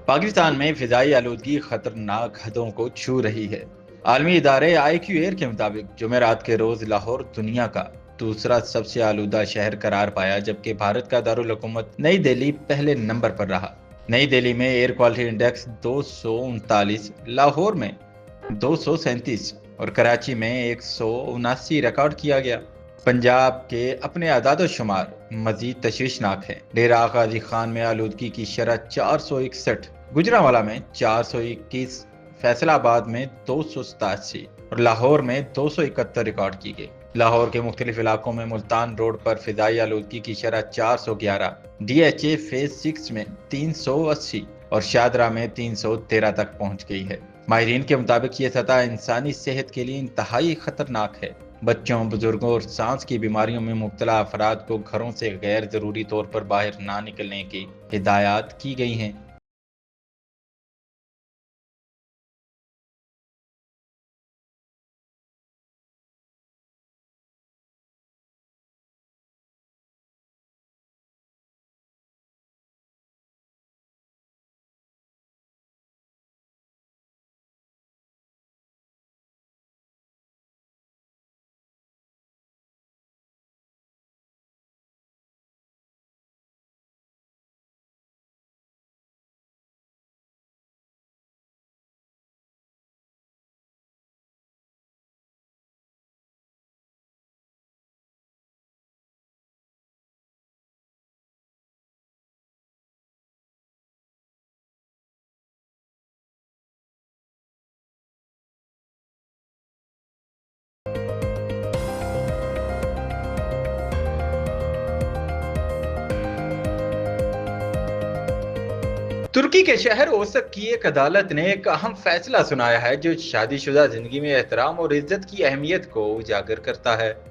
पाकिस्तान में फिजाई आलूदगी खतरनाक हदों को छू रही है। आलमी इदारे IQ एयर के मुताबिक जुमेरात के रोज लाहौर दुनिया का दूसरा सबसे आलूदा शहर करार पाया, जबकि भारत का दारुल हुकूमत नई दिल्ली पहले नंबर पर रहा। नई दिल्ली में एयर क्वालिटी इंडेक्स 239, लाहौर में 237 और कराची में 179 रिकॉर्ड किया गया। पंजाब के अपने आदाद-ओ-शुमार मजीद तशवीशनाक है। डेरा गाजी खान में आलूदगी की शरह 461, गुजरांवाला में 421, फैसलाबाद में 287 और लाहौर में 271 रिकॉर्ड की गई। लाहौर के मुख्तलिफ इलाकों में मुल्तान रोड पर फिजाई आलूदगी की शरह 411, DHA फेज 6 में 380 और शादरा में 313 तक पहुंच गई है। माहिरीन के मुताबिक ये सतह इंसानी सेहत के लिए इंतहाई खतरनाक है। बच्चों, बुजुर्गों और सांस की बीमारियों में मुब्तला अफराद को घरों से गैर जरूरी तौर पर बाहर ना निकलने की हिदायत की गई हैं। तुर्की के शहर ओसक की एक अदालत ने एक अहम फैसला सुनाया है, जो शादीशुदा जिंदगी में एहतराम और इज्जत की अहमियत को उजागर करता है।